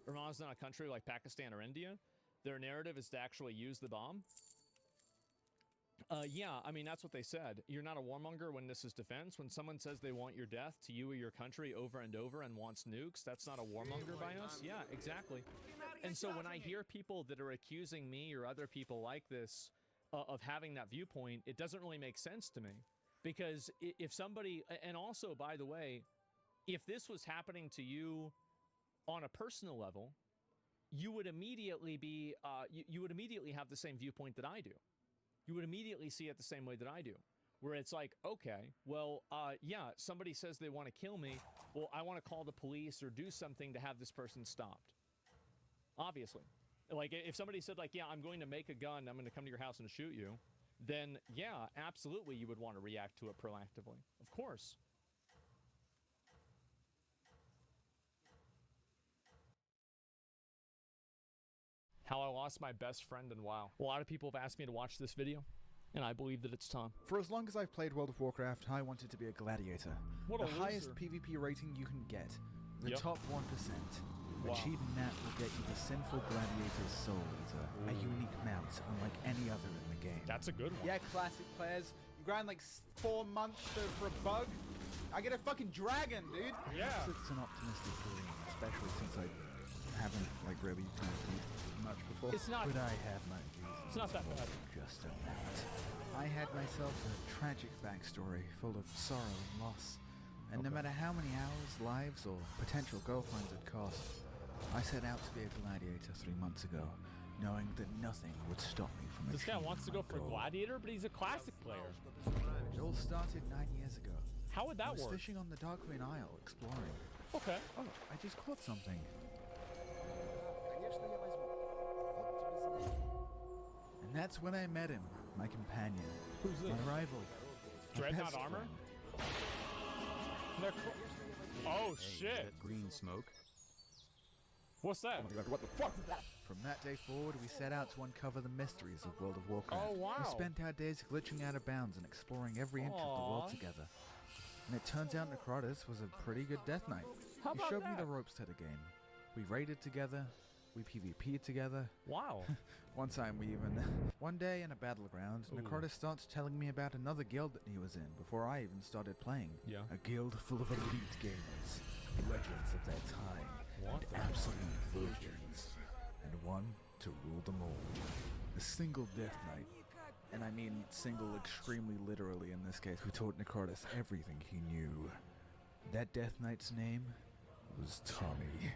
Iran's not a country like Pakistan or India. Their narrative is to actually use the bomb. Yeah, I mean, that's what they said. You're not a warmonger when this is defense. When someone says they want your death to you or your country over and over and wants nukes, that's not a warmonger by us? Yeah, exactly. And so when I hear people that are accusing me or other people like this of having that viewpoint, it doesn't really make sense to me. Because if somebody, and also, by the way, if this was happening to you on a personal level, you would immediately be, you would immediately have the same viewpoint that I do. You would immediately see it the same way that I do. Where it's like, okay, well, yeah, somebody says they want to kill me. Well, I want to call the police or do something to have this person stopped. Obviously. Like, if somebody said, like, yeah, I'm going to make a gun, I'm going to come to your house and shoot you, then, yeah, absolutely you would want to react to it proactively. Of course. How I lost my best friend in WoW. A lot of people have asked me to watch this video, and I believe that it's time. For as long as I've played World of Warcraft, I wanted to be a gladiator. What a the highest loser. PvP rating you can get. The Yep. top 1%. Wow. Achieving that will get you the Sinful Gladiator's Soul Eater, a unique mount unlike any other in the game. That's a good one. Yeah, classic players. You grind like 4 months for a bug. I get a fucking dragon, dude. Yeah. It's an optimistic dream, especially since I haven't like really played much before. It's not. But I have my reasons. It's not that bad. Just a minute. I had myself a tragic backstory full of sorrow and loss. And no matter how many hours, lives, or potential girlfriends it cost, I set out to be a gladiator 3 months ago, knowing that nothing would stop me from This guy achieving wants to my go for goal. Gladiator, but he's a classic player. It all started 9 years ago. How would I that was work? fishing on the Darkwind Isle, exploring. Okay. Oh, I just caught something. And that's when I met him, my companion. Who's this? My rival. my Dreadnought best armor? friend. Oh, shit. Green smoke. What's that? Oh my god, what the fuck is that? From that day forward, we set out to uncover the mysteries of World of Warcraft. Oh, wow. We spent our days glitching out of bounds and exploring every inch of the world Aw. together. And it turns out Necrotus was a pretty good death knight. How He about showed me that? the ropes to the game. We raided together. We PvP'd together. Wow. One time we even... One day in a battleground, Ooh. Necrotus starts telling me about another guild that he was in before I even started playing. Yeah. A guild full of elite gamers. Legends of their time. What and the absolute virgins. And one to rule them all. A single death knight. And I mean single extremely literally in this case, who taught Necrotus everything he knew. That death knight's name was Tommy.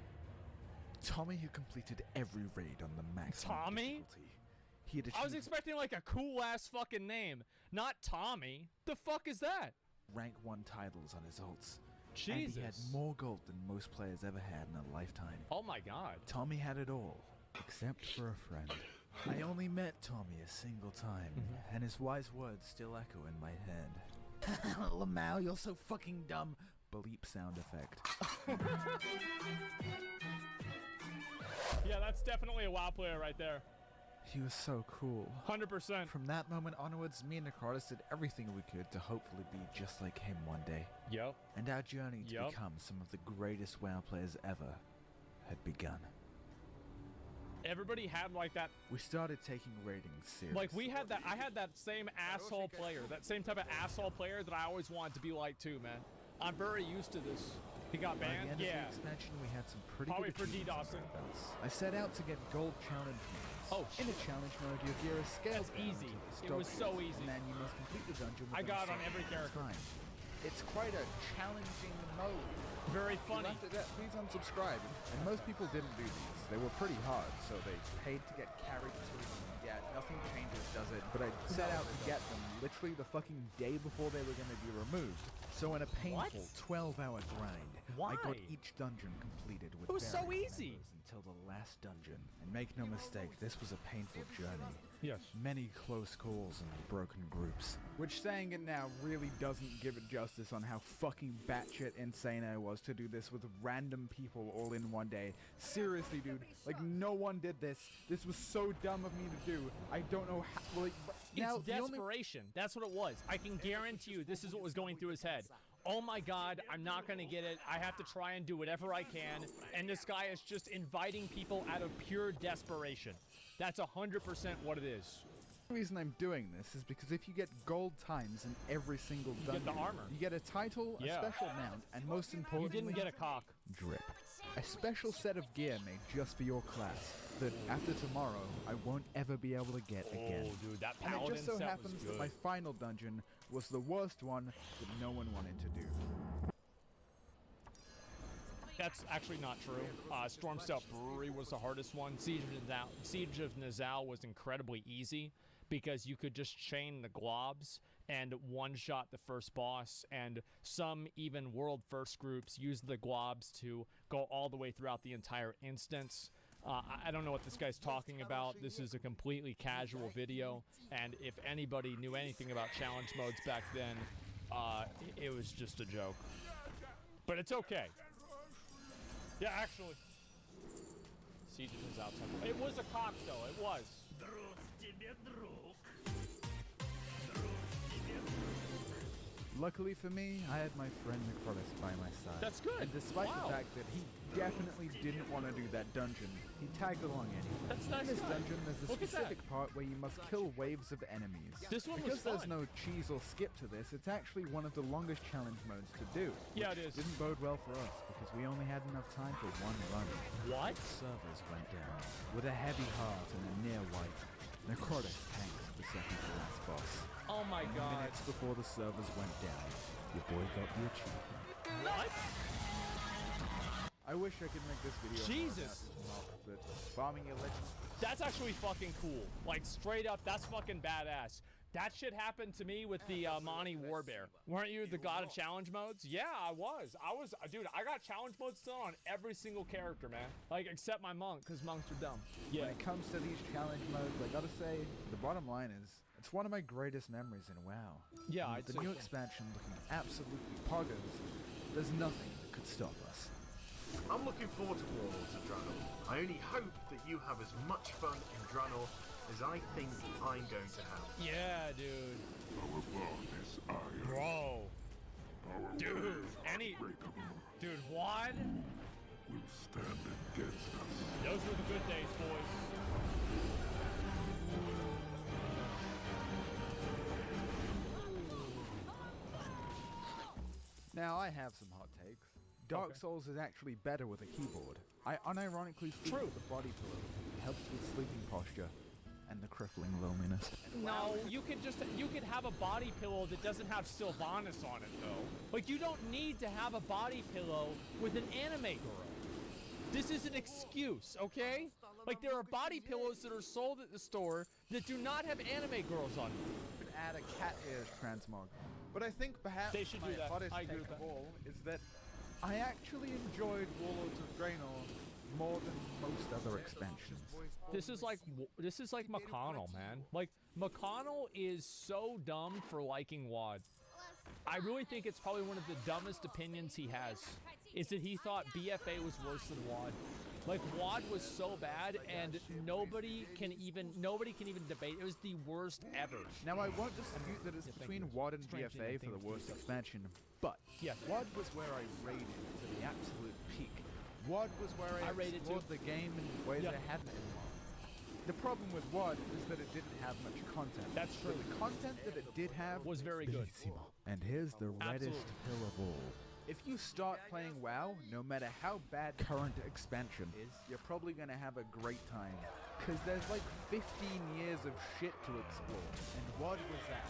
Tommy who completed every raid on the maximum Tommy? difficulty. He had I was achieved expecting like a cool ass fucking name, not Tommy. The fuck is that? rank 1 titles on his ults. And he had Jesus. more gold than most players ever had in a lifetime. Oh my god. Tommy had it all, except for a friend. I only met Tommy a single time, and his wise words still echo in my head. Lamau, you're so fucking dumb. Bleep sound effect. Yeah, that's definitely a WoW player right there. He was so cool. 100%. From that moment onwards, me and Necrotus did everything we could to hopefully be just like him one day. Yep. And our journey to Yup. become some of the greatest WoW players ever had begun. Everybody had like that. We started taking ratings seriously. Like we had that. I had that same asshole player, that same type of asshole player that I always wanted to be like too, man. I'm very used to this. He got banned. By the end Yeah. of the expansion, we had some pretty Probably good for achievements DDoSing. under our belts. I set out to get gold challenge modes. Oh, in a challenge mode, your gear is scaled That's down easy. to the It was stock so use, easy. and then you must complete the dungeon. I within a got on certain every amount of character. time. It's quite a challenging mode. Very funny. Please unsubscribe. And most people didn't do these. They were pretty hard, so they paid to get carried through them. Yeah, nothing changes, does it? But I set out to get them literally the fucking day before they were going to be removed. So in a painful 12-hour grind, I got Why? each dungeon completed with It was so various easy. members until the last dungeon. And make no mistake, this was a painful journey. Yes. Many close calls and broken groups. Which, saying it now, really doesn't give it justice on how fucking batshit insane I was to do this with random people all in one day. Seriously, dude, like no one did this. This was so dumb of me to do. I don't know how. Like, now, It's desperation. That's what it was. I can guarantee you this is what was going through his head. Oh my god, I'm not going to get it. I have to try and do whatever I can. And this guy is just inviting people out of pure desperation. That's 100% what it is. The reason I'm doing this is because if you get gold times in every single You dungeon, get the armor. you get a title, Yeah. a special mount, and most You importantly, didn't get a cock. drip. A special set of gear made just for your class that after tomorrow I won't ever be able to get again. Oh, dude, that And it paladin just so set was happens that good. my final dungeon was the worst one that no one wanted to do. That's actually not true. Stormstout Brewery was the hardest one. Siege of Nizal was incredibly easy because you could just chain the globs and one-shot the first boss, and some even world first groups use the globs to go all the way throughout the entire instance. I don't know what this guy's talking about. This is a completely casual video, and if anybody knew anything about challenge modes back then, it was just a joke. But it's okay. Yeah, actually. Siege of Nizal Temple. It was a cock, though. It was. Luckily for me, I had my friend Necrotis by my side. That's good. And despite Wow. the fact that he definitely didn't want to do that dungeon, he tagged along anyway. That's nice. In this dungeon, there's a Look at specific part where you must kill waves of enemies. This one was Because there's fun. no cheese or skip to this, it's actually one of the longest challenge modes to do. Yeah, which it is. Didn't bode well for us because we only had enough time for one run. What? Servers went down with a heavy heart and a near wipe. Necrotis tanked the second to last boss. Oh my god. Minutes before the servers went down, your boy got the achievement. What? I wish I could make this video Jesus. more about this mod, but farming your legends. That's actually fucking cool. Like, straight up, that's fucking badass. That shit happened to me with the Monty Warbear. Weren't you the god of challenge modes? Yeah, I was. Dude, I got challenge modes still on every single character, man. Like, except my monk, because monks are dumb. Yeah. When it comes to these challenge modes, I gotta say, the bottom line is, it's one of my greatest memories in WoW. Yeah, And I'd with the say new so. expansion looking absolutely poggers, there's nothing that could stop us. I'm looking forward to Warlords of Draenor. I only hope that you have as much fun in Draenor as I think I'm going to have. Yeah, dude. Our bond is iron. Bro. Our Dude, words are any... unbreakable. Dude, what? Will stand against us. Those were the good days, boys. Now, I have some hot takes. Dark Souls is actually better with a keyboard. I unironically think that the body pillow helps with sleeping posture and the crippling loneliness. No, you could have a body pillow that doesn't have Sylvanas on it, though. Like, you don't need to have a body pillow with an anime girl. This is an excuse, okay? Like, there are body pillows that are sold at the store that do not have anime girls on them. Could add a cat ears transmog. But I think perhaps They should my do that. hottest I agree take with of that. all is that I actually enjoyed Warlords of Draenor more than most other expansions. This is like McConnell, man. Like, McConnell is so dumb for liking WoD. I really think it's probably one of the dumbest opinions he has, is that he thought BFA was worse than WoD. Like, WoD was so bad, and nobody can even debate. It was the worst ever. Now, I won't dispute that it's between WoD and BFA for the worst expansion, but WoD was where I raided to the absolute peak. WoD was where I raided explored the game in ways I hadn't in WoD. The problem with WoD is that it didn't have much content. That's true. But the content that it did have was very good. And here's the reddest Absolutely. pill of all. If you start playing WoW, no matter how bad current expansion is, you're probably going to have a great time. Because there's like 15 years of shit to explore. And WoD was that.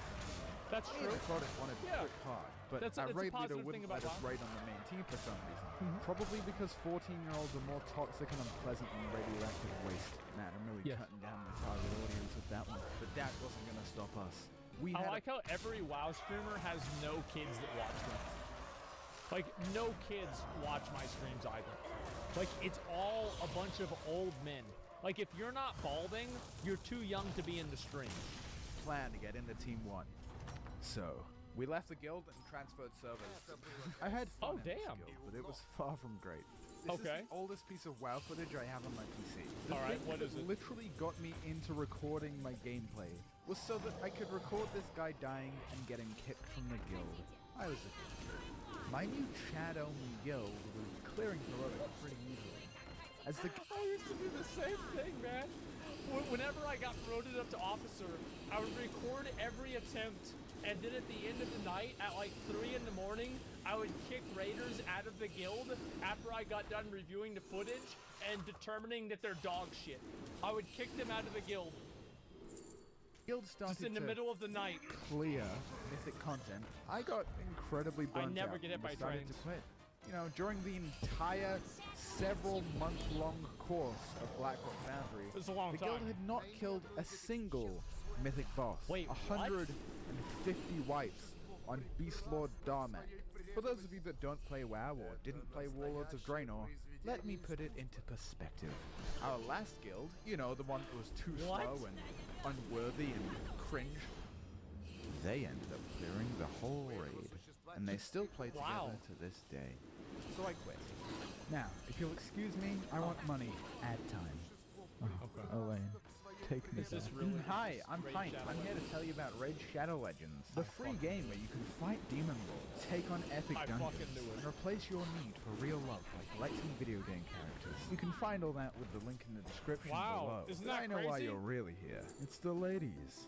That's true. I thought it wanted to quit hard, but That's our a raid leader positive thing wouldn't about let us WoW. raid on the main team for some reason. Probably because 14-year-olds are more toxic and unpleasant than radioactive waste. Man, I'm really cutting down the target audience with that one. But that wasn't going to stop us. I like how every WoW streamer has no kids that watch them. Like, no kids watch my streams either. Like, it's all a bunch of old men. Like, if you're not balding, you're too young to be in the stream. Plan to get into Team 1. So, we left the guild and transferred servers. I had fun in this guild, but it was far from great. This is the oldest piece of WoW footage I have on my PC. The thing that literally got me into recording my gameplay was so that I could record this guy dying and getting kicked from the guild. I was a kid. My new Chat-only guild was clearing heroic pretty easily. As the I used to do the same thing, man. Whenever I got promoted up to officer, I would record every attempt, and then at the end of the night, at like 3 in the morning, I would kick raiders out of the guild after I got done reviewing the footage and determining that they're dog shit. I would kick them out of the guild. Guild started just in the middle of the night. Clear mythic content. I got incredibly burnt out. I never get hit by decided trains. to quit. You know, during the entire several month-long course of Blackrock Foundry, It's a long the guild time. had not killed a single mythic boss. Wait, 150 wipes on Beast Lord Darmak. For those of you that don't play WoW or didn't play Warlords of Draenor, let me put it into perspective. Our last guild, you know, the one that was too slow and unworthy and cringe, they ended up clearing the whole raid, and they still play together to this day. So I quit. Now, if you'll excuse me, I want money. Ad time. Oh, Elaine, take me Is this back. really Hi, I'm Raid Pint. Shadow I'm here to tell you about Raid Shadow Legends, the free game where you can fight Demon Lord, take on epic I dungeons, fucking knew it. and replace your need for real love by collecting video game characters. You can find all that with the link in the description below. Isn't But that I know why crazy? you're really here. It's the ladies.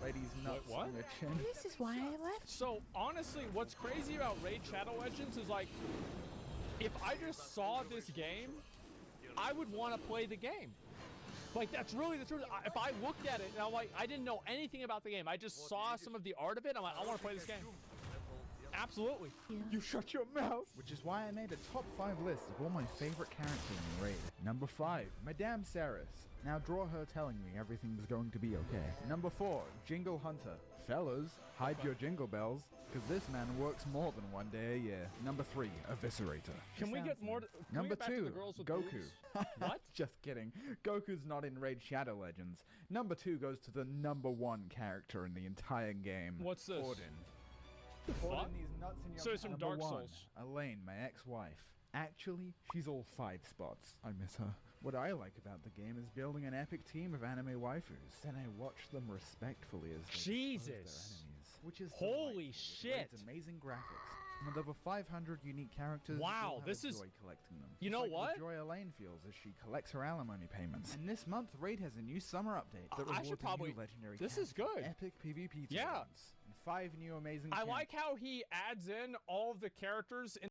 Ladies nuts what? on their chin. This is why I left. So honestly, what's crazy about Raid Shadow Legends is like, if I just saw this game, I would want to play the game. Like, that's really the truth. If I looked at it and I'm like, I didn't know anything about the game, I just saw some of the art of it, I'm like, I want to play this game. Absolutely. You shut your mouth! Which is why I made a top 5 list of all my favorite characters in Raid. Number 5, Madame Saris. Now draw her telling me everything's going to be okay. Number 4, Jingle Hunter. Fellas, hide your jingle bells, because this man works more than one day a year. Number 3, Eviscerator. Can we get more? Number 2, the girls with Goku. boobs? What? Just kidding. Goku's not in Raid Shadow Legends. Number 2 goes to the number 1 character in the entire game. What's this? Odin. The fuck? These nuts in your So it's from Number Dark 1, Souls. Elaine, my ex-wife. Actually, she's all 5 spots. I miss her. What I like about the game is building an epic team of anime waifus. Then I watch them respectfully as they expose their enemies. Which is Holy delightful with shit. Raid's amazing graphics. And with over 500 unique characters, Wow, you'll have this a is- joy collecting them. You Just know like what? The joy Elaine feels as she collects her alimony payments. And this month, Raid has a new summer update that I rewards should a probably- new legendary this is character, good. epic PvP Yeah. tournaments, and 5 new amazing I champions. like how he adds in all of the characters in